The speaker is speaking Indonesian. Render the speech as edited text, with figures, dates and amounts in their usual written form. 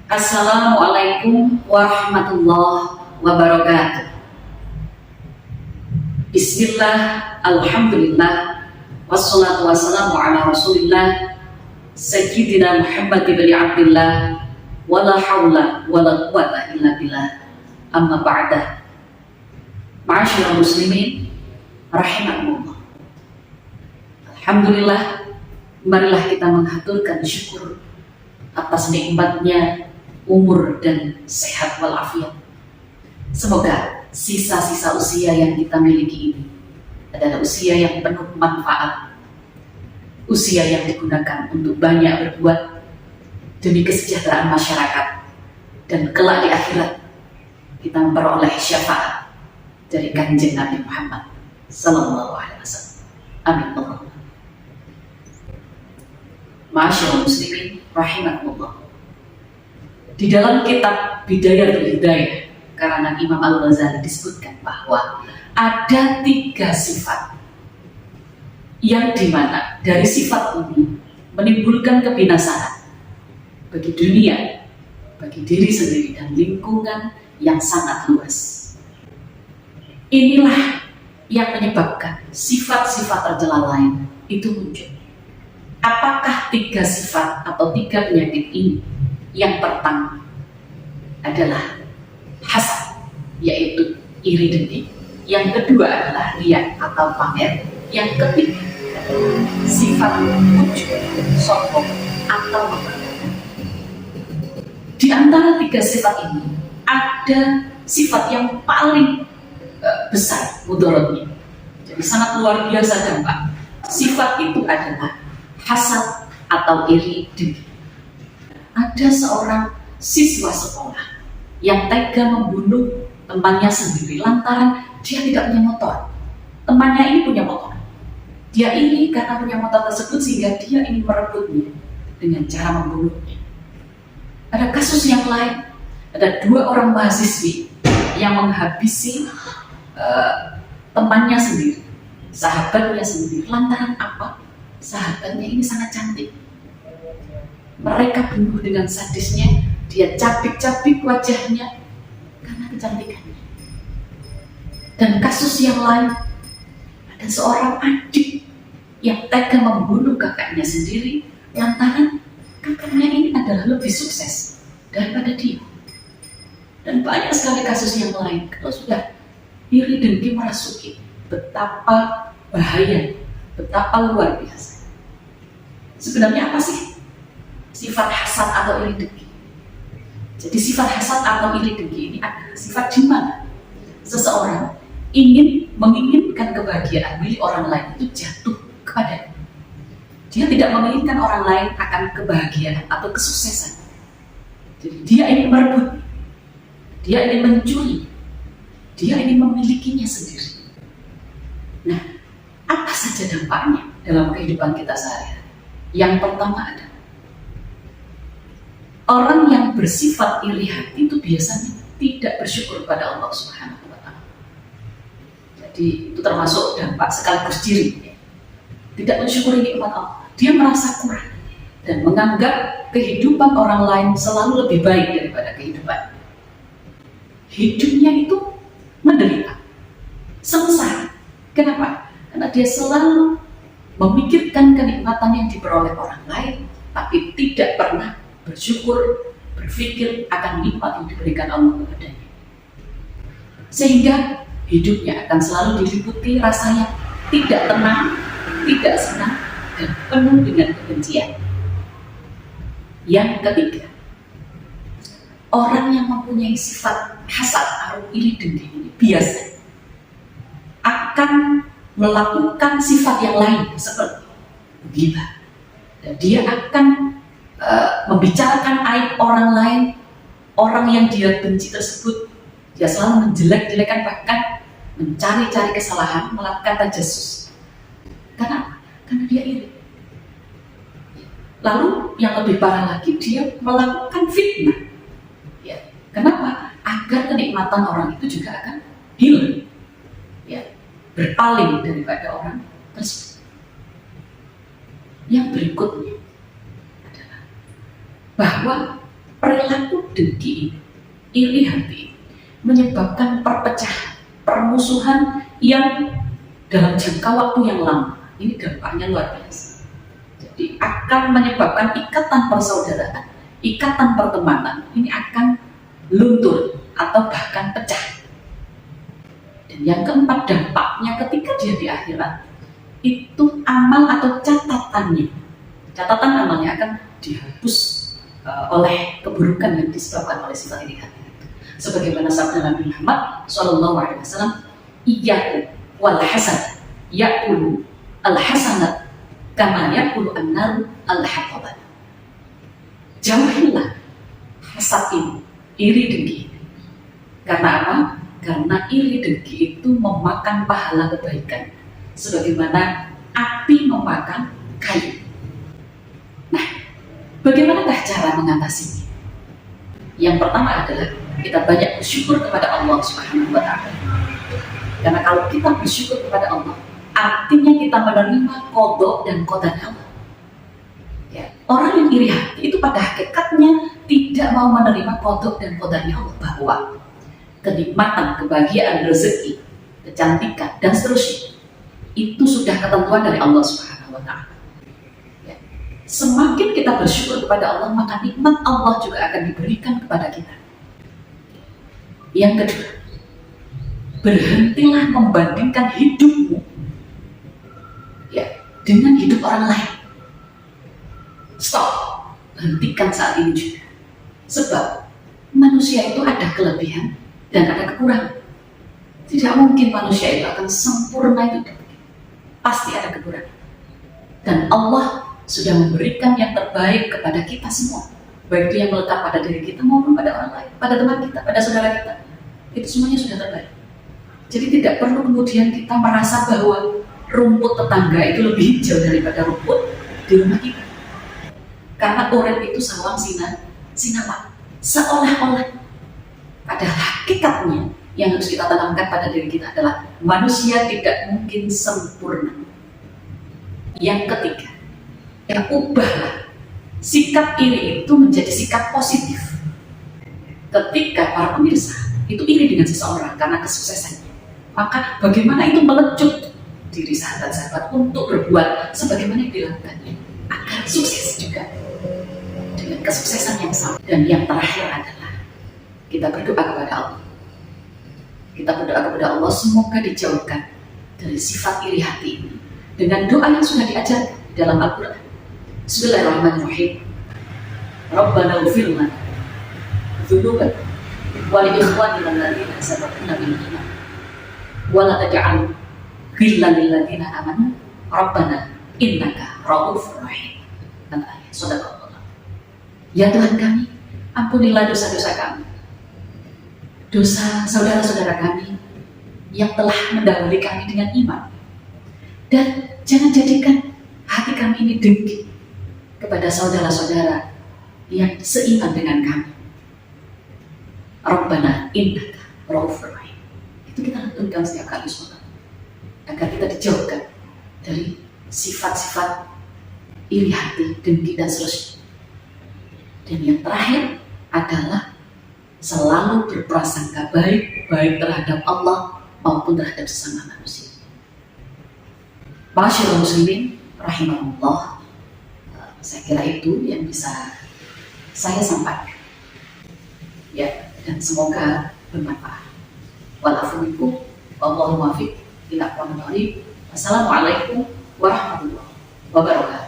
Assalamualaikum warahmatullahi wabarakatuh. Bismillah, alhamdulillah, wassalatu wassalamu ala rasulillah Sayyidina Muhammad ibn Abdillah, wala hawla wala quwata illa billah, amma ba'dah. Ma'asyiral muslimin rahimakumullah. Alhamdulillah, marilah kita menghaturkan syukur atas nikmatnya umur dan sehat walafiat. Semoga sisa-sisa usia yang kita miliki ini adalah usia yang penuh manfaat, usia yang digunakan untuk banyak berbuat demi kesejahteraan masyarakat, dan kelak di akhirat kita memperoleh syafaat dari Kanjeng Nabi Muhammad sallallahu alaihi wasallam. Amin Allahumma. Ma'asyiral muslimin rahimakumullah. Di dalam kitab Bidayatul Hidayah karangan Imam Al-Ghazali disebutkan bahwa ada 3 sifat yang dimana dari sifat ini menimbulkan kebinasaan bagi dunia, bagi diri sendiri, dan lingkungan yang sangat luas. Inilah yang menyebabkan sifat-sifat tercela lain itu muncul. Apakah 3 sifat atau 3 penyakit ini? Yang pertama adalah hasad, yaitu iri dengki. Yang kedua adalah riya atau pamer. Yang ketiga adalah sifat ujub, sombong atau memperlihatkan. Di antara 3 sifat ini ada sifat yang paling besar mudaratnya, jadi sangat luar biasa dampak. Sifat itu adalah hasad atau iri dengki. Ada seorang siswa sekolah yang tega membunuh temannya sendiri lantaran dia tidak punya motor. Temannya ini punya motor. Dia iri karena punya motor tersebut sehingga dia ingin merebutnya dengan cara membunuhnya. Ada kasus yang lain, ada 2 orang mahasiswi yang menghabisi temannya sendiri, sahabatnya sendiri. Lantaran apa? Sahabatnya ini sangat cantik. Mereka bunuh dengan sadisnya, dia cabik-cabik wajahnya karena kecantikannya. Dan kasus yang lain, ada seorang adik yang tega membunuh kakaknya sendiri lantaran kakaknya ini adalah lebih sukses daripada dia. Dan banyak sekali kasus yang lain. Kalau sudah iri dengki merasuki, betapa bahaya, betapa luar biasa. Sebenarnya apa sih sifat hasad atau iri dengki? Jadi sifat hasad atau iri dengki ini adalah sifat di mana seseorang ingin menginginkan kebahagiaan milik orang lain itu jatuh kepadanya. Dia tidak menginginkan orang lain akan kebahagiaan atau kesuksesan. Jadi dia ingin merebut, dia ingin mencuri, dia ingin memilikinya sendiri. Nah, apa saja dampaknya dalam kehidupan kita sehari-hari? Yang pertama adalah orang yang bersifat iri hati itu biasanya tidak bersyukur pada Allah Subhanahu wa Ta'ala. Jadi itu termasuk dampak sekaligus ciri. Tidak mensyukuri nikmat Allah. Dia merasa kurang dan menganggap kehidupan orang lain selalu lebih baik daripada kehidupan. Hidupnya itu menderita, sengsara. Kenapa? Karena dia selalu memikirkan kenikmatan yang diperoleh orang lain, tapi tidak pernah bersyukur, berpikir akan nikmat yang diberikan Allah kepadanya. Sehingga hidupnya akan selalu diliputi rasanya tidak tenang, tidak senang, dan penuh dengan kebencian. Yang ketiga, orang yang mempunyai sifat hasad atau iri dengki ini biasa akan melakukan sifat yang lain seperti ghibah. Dan dia akan membicarakan aib orang lain, orang yang dia benci tersebut. Dia selalu menjelek-jelekan, bahkan mencari-cari kesalahan, melakukan tajasus. Karena dia iri. Lalu yang lebih parah lagi, dia melakukan fitnah. Ya. Kenapa? Agar kenikmatan orang itu juga akan hilang, ya, berpaling daripada orang tersebut. Yang berikutnya adalah bahwa perilaku dengki ini, iri hati ini, menyebabkan perpecahan, permusuhan yang dalam jangka waktu yang lama. Ini dampaknya luar biasa. Jadi akan menyebabkan ikatan persaudaraan, ikatan pertemanan ini akan luntur atau bahkan pecah. Dan yang keempat, dampaknya ketika dia di akhirat, itu amal atau catatannya, catatan amalnya akan dihapus oleh keburukan yang disebabkan oleh sifat iri hati. Sebagaimana sabda Nabi Muhammad SAW, iyyakum wal hasanat ya'kulu al hasanat kama ya'kulu an-nar al hatabat. Jauhilah hasad ini, iri dengki ini. Karena apa? Karena iri dengki itu memakan pahala kebaikan, sebagaimana api memakan kayu. Nah, bagaimanakah cara mengatasinya? Yang pertama adalah kita banyak bersyukur kepada Allah Subhanahu wa Ta'ala. Karena kalau kita bersyukur kepada Allah, artinya kita menerima qada dan qadarnya Allah. Ya, orang yang iri hati itu pada hakikatnya tidak mau menerima qada dan qadarnya Allah, bahwa kenikmatan, kebahagiaan, rezeki, kecantikan dan seterusnya itu sudah ketentuan dari Allah Subhanahu wa Ta'ala. Ya. Semakin kita bersyukur kepada Allah, maka nikmat Allah juga akan diberikan kepada kita. Yang kedua, berhentilah membandingkan hidupmu dengan hidup orang lain. Stop, hentikan saat ini juga. Sebab manusia itu ada kelebihan dan ada kekurangan. Tidak mungkin manusia itu akan sempurna itu, pasti ada kekurangan. Dan Allah sudah memberikan yang terbaik kepada kita semua, baik itu yang melekat pada diri kita maupun pada orang lain, pada teman kita, pada saudara kita. Itu semuanya sudah terbaik. Jadi tidak perlu kemudian kita merasa bahwa rumput tetangga itu lebih hijau daripada rumput di rumah kita. Karena urip itu sawang sinawang. Seolah-olah pada hakikatnya yang harus kita tanamkan pada diri kita adalah manusia tidak mungkin sempurna. Yang ketiga, ubahlah sikap iri itu menjadi sikap positif. Ketika para pemirsa itu iri dengan seseorang karena kesuksesannya, maka bagaimana itu melecut diri sahabat-sahabat untuk berbuat sebagaimana yang dilakukannya agar sukses juga dengan kesuksesan yang sama. Dan yang terakhir adalah kita berdoa kepada Allah. Kita berdoa kepada Allah semoga dijauhkan dari sifat iri hati ini dengan doa yang sudah diajarkan dalam Al-Quran. Bismillahirrahmanirrahim. Rabbana ighfir lana dzunubana wa li ikhwanina alladziina sabaquna bil iman wa la taj'al ghillan lil ladziina amanu rabbana innaka ra'ufur rahim. Ayat Shadaqallah. Ya Tuhan kami, ampunilah dosa-dosa kami, dosa saudara-saudara kami yang telah mendahului kami dengan iman, dan jangan jadikan hati kami ini dengki kepada saudara-saudara yang seiman dengan kami. Rabbana innaka ra'ufur rahim. Itu kita lakukan setiap kali sholat agar kita dijauhkan dari sifat-sifat iri hati, dengki dan seterusnya. Dan yang terakhir adalah selalu berprasangka baik terhadap Allah maupun terhadap sesama manusia. Masyaallah muslimin rahimahullah, saya kira itu yang bisa saya sampaikan. Ya, dan semoga bermanfaat. Walafu minkum wallahu muwaffiq ila aqwamit thoriq. Wassalamualaikum warahmatullahi wabarakatuh.